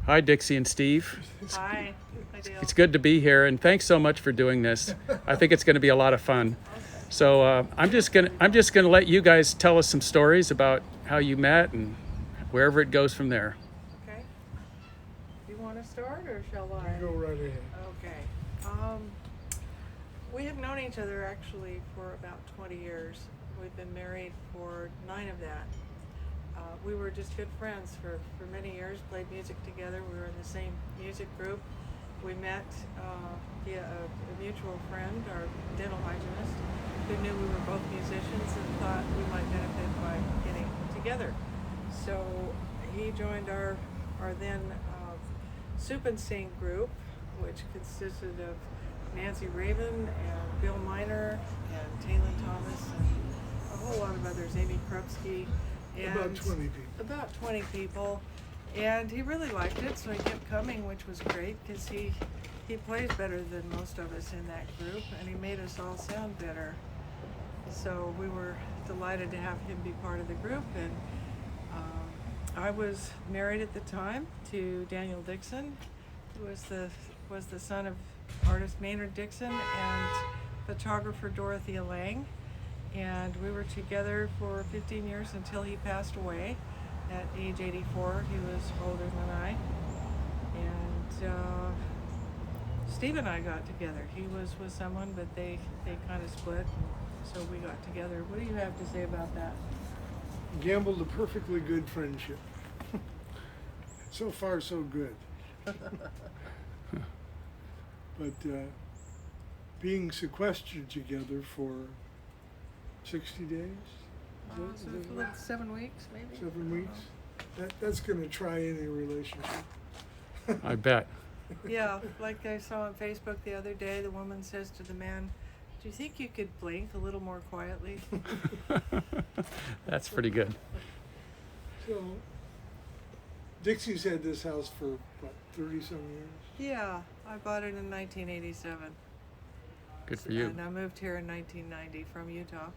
Hi, Dixie and Steve. Hi. Hi, Dale. It's good to be here, and thanks so much for doing this. I think it's going to be a lot of fun. So I'm just gonna let you guys tell us some stories about how you met and wherever it goes from there. Okay. You want to start or shall I? Go right ahead. Okay. We have known each other actually for about 20 years. We've been married for 9 of that. We were just good friends for many years, played music together. We were in the same music group. We met via a mutual friend, our dental hygienist, who knew we were both musicians and thought we might benefit by getting together. So he joined our then Soup and Sing group, which consisted of Nancy Raven and Bill Miner and Taylor Thomas and a whole lot of others, Amy Krupski. And About 20 people. About 20 people. And he really liked it, so he kept coming, which was great because he plays better than most of us in that group, and he made us all sound better. So we were delighted to have him be part of the group. And I was married at the time to Daniel Dixon, who was the son of artist Maynard Dixon and photographer Dorothea Lang. And we were together for 15 years until he passed away at age 84. He was older than I. And Steve and I got together. He was with someone, but they kind of split. So we got together. What do you have to say about that? Gambled a perfectly good friendship. So far, so good. But being sequestered together for 60 days? Is that Like 7 weeks, maybe? 7 weeks? That's going to try any relationship. I bet. Yeah, like I saw on Facebook the other day, the woman says to the man, "Do you think you could blink a little more quietly?" That's pretty good. So, Dixie's had this house for, what, 30-some years? Yeah, I bought it in 1987. Good for you. And I moved here in 1990 from Utah.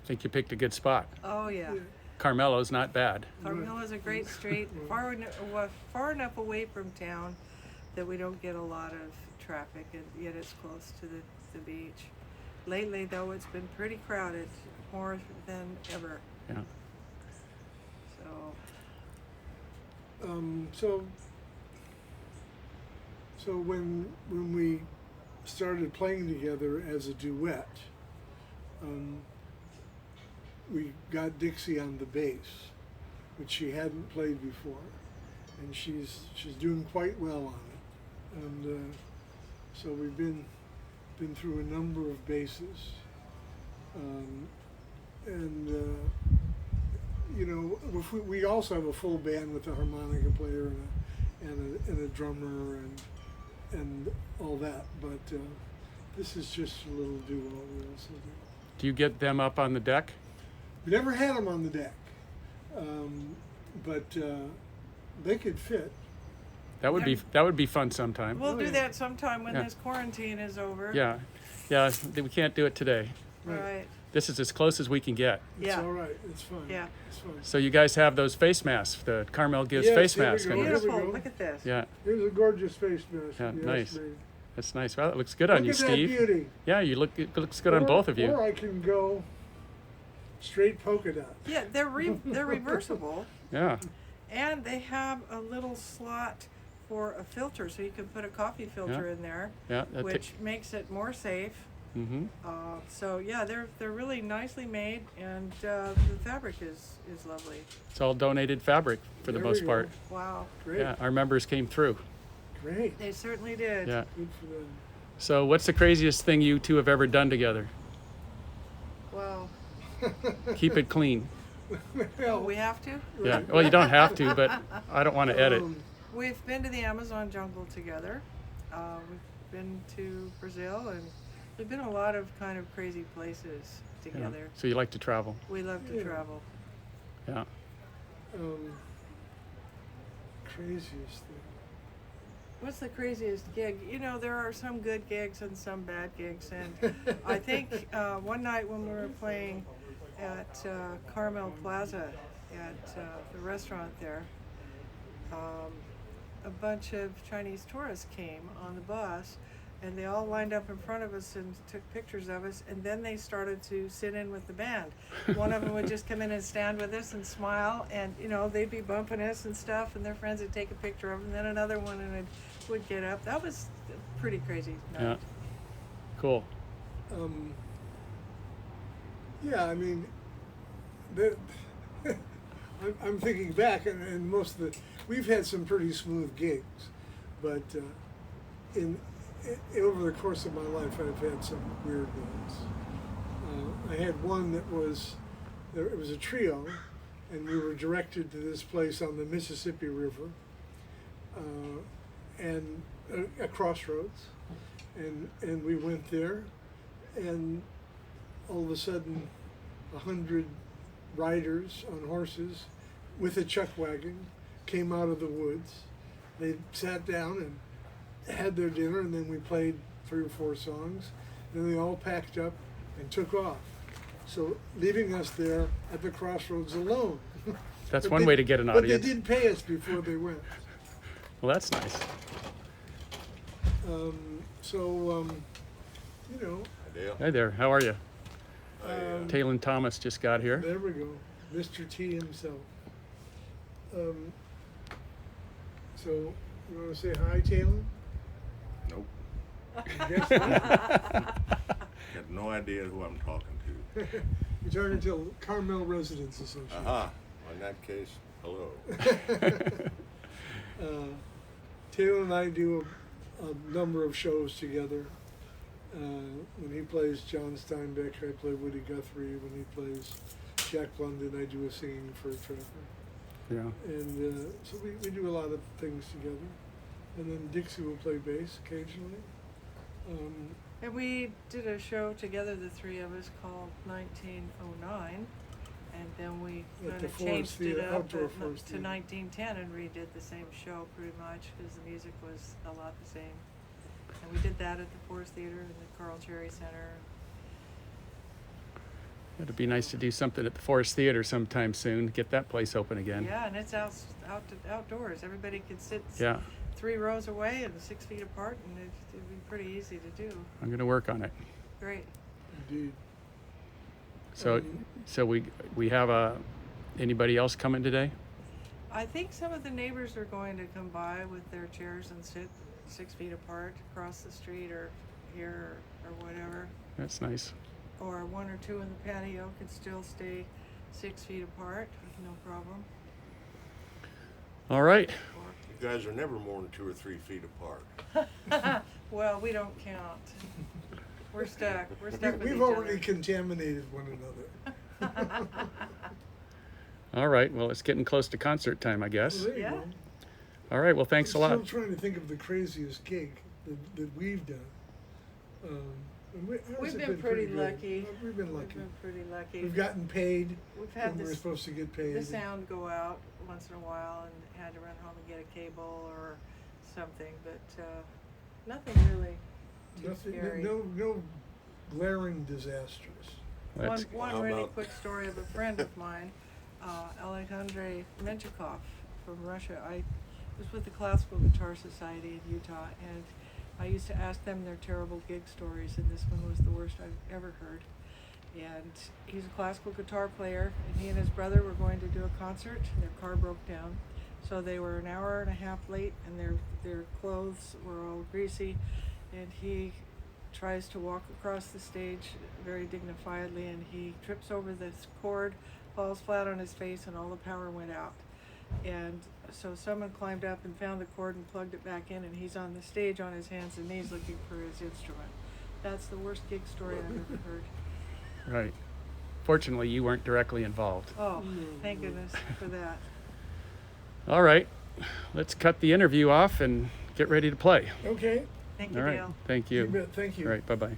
I think you picked a good spot. Oh, yeah. Carmelo's not bad. Carmelo's a great street, far enough away from town that we don't get a lot of traffic, and yet it's close to the beach. Lately, though, it's been pretty crowded, more than ever. Yeah. So when we started playing together as a duet, we got Dixie on the bass, which she hadn't played before, and she's doing quite well on it. And so we've been through a number of basses, you know, we also have a full band with a harmonica player and a drummer and all that, but this is just a little duo we also do. Do you get them up on the deck? We never had them on the deck, but they could fit. That would be fun sometime. We'll do that sometime when this quarantine is over. Yeah. We can't do it today. Right. This is as close as we can get. It's all right. It's fine. Yeah. It's fine. So you guys have those face masks. The Carmel gives Yes, face here we masks. go. And Here we Beautiful. go. Look at this. yeah, Here's a gorgeous face mask. Yeah, Yes, nice. babe. that's nice. Well, it looks good on Look you, at Steve. that beauty. Yeah, it looks good on both of you. Or I can go straight polka dot. Yeah, they're reversible, Yeah. and they have a little slot for a filter, so you can put a coffee filter in there, Yeah. which makes it more safe. Mm-hmm. So yeah, they're really nicely made, and the fabric is lovely. It's all donated fabric for the There most we part. go. Wow, Great. Yeah, our members came through. Great. they certainly did. Yeah. Good for them. So what's the craziest thing you two have ever done together? Well, Keep it clean. we have to. Yeah. Well, you don't have to, but I don't want to edit. We've been to the Amazon jungle together. We've been to Brazil, and we've been a lot of kind of crazy places Yeah. together. So you like to travel. We love to Yeah. travel. Yeah. Craziest thing. What's the craziest gig? You know, there are some good gigs and some bad gigs, and I think one night when we were playing at Carmel Plaza at the restaurant there, a bunch of Chinese tourists came on the bus, and they all lined up in front of us and took pictures of us, and then they started to sit in with the band. One of them would just come in and stand with us and smile, and they'd be bumping us and stuff, and their friends would take a picture of them, and then another one would get up. That was pretty crazy night. Yeah. Cool. Yeah, I mean, the, I'm thinking back, and most of we've had some pretty smooth gigs, but over the course of my life, I've had some weird ones. I had one that it was a trio, and we were directed to this place on the Mississippi River, and a crossroads, and we went there, and all of a sudden, 100 riders on horses with a chuck wagon came out of the woods. They sat down and had their dinner, and then we played 3 or 4 songs. Then they all packed up and took off. So leaving us there at the crossroads alone. That's one way to get an audience. But they did pay us before they went. Well, that's nice. Hey there, how are you? Taylor Thomas just got here. There we go, Mr. T himself. So, you want to say hi, Taylor? Nope. Guess not. Got no idea who I'm talking to. You're talking to Carmel Residents Association. Aha. In that case, hello. Taylor and I do a number of shows together. When he plays John Steinbeck, I play Woody Guthrie. When he plays Jack London, I do a singing for a trapper. Yeah. And so we do a lot of things together. And then Dixie will play bass occasionally. And we did a show together, the 3 of us, called 1909, and then we At kind the of Forest changed it Theater, up outdoor to Forest Theater. 1910 and redid the same show pretty much, because the music was a lot the same. And we did that at the Forest Theater and the Carl Cherry Center. It'd be nice to do something at the Forest Theater sometime soon, get that place open again. Yeah, and it's outdoors. Everybody could sit Yeah. 3 rows away and 6 feet apart, and it'd be pretty easy to do. I'm going to work on it. Great. Indeed. So we have anybody else coming today? I think some of the neighbors are going to come by with their chairs and sit 6 feet apart across the street or here or whatever. That's nice. Or 1 or 2 in the patio could still stay 6 feet apart, no problem. All right. You guys are never more than 2 or 3 feet apart. Well, we don't count. We're stuck. We're stuck with We've each already other. contaminated one another. All right. Well, it's getting close to concert time, I guess. Well, there you Yeah. go. All right. Well, thanks a lot. I'm still trying to think of the craziest gig that we've done. And ours We've have been pretty good. lucky. We've been lucky. We've been pretty lucky. We've gotten paid We've had when we were this, supposed to get paid. the sound go out once in a while and had to run home and get a cable or something, but nothing really too Nothing, scary. no glaring disasters. That's, One How really about- quick story of a friend of mine, Alexandre Menchikov from Russia. I was with the Classical Guitar Society in Utah, and I used to ask them their terrible gig stories, and this one was the worst I've ever heard. And he's a classical guitar player, and he and his brother were going to do a concert, and their car broke down. So they were an hour and a half late, and their clothes were all greasy, and he tries to walk across the stage very dignifiedly, and he trips over this cord, falls flat on his face, and all the power went out. And so someone climbed up and found the cord and plugged it back in, and he's on the stage on his hands and knees looking for his instrument. That's the worst gig story I've ever heard. right. Fortunately, you weren't directly involved. Oh, thank goodness for that. All right. Let's cut the interview off and get ready to play. Okay. Thank you, All right. Dale. Thank You you. bet. Thank you. All right. Bye-bye.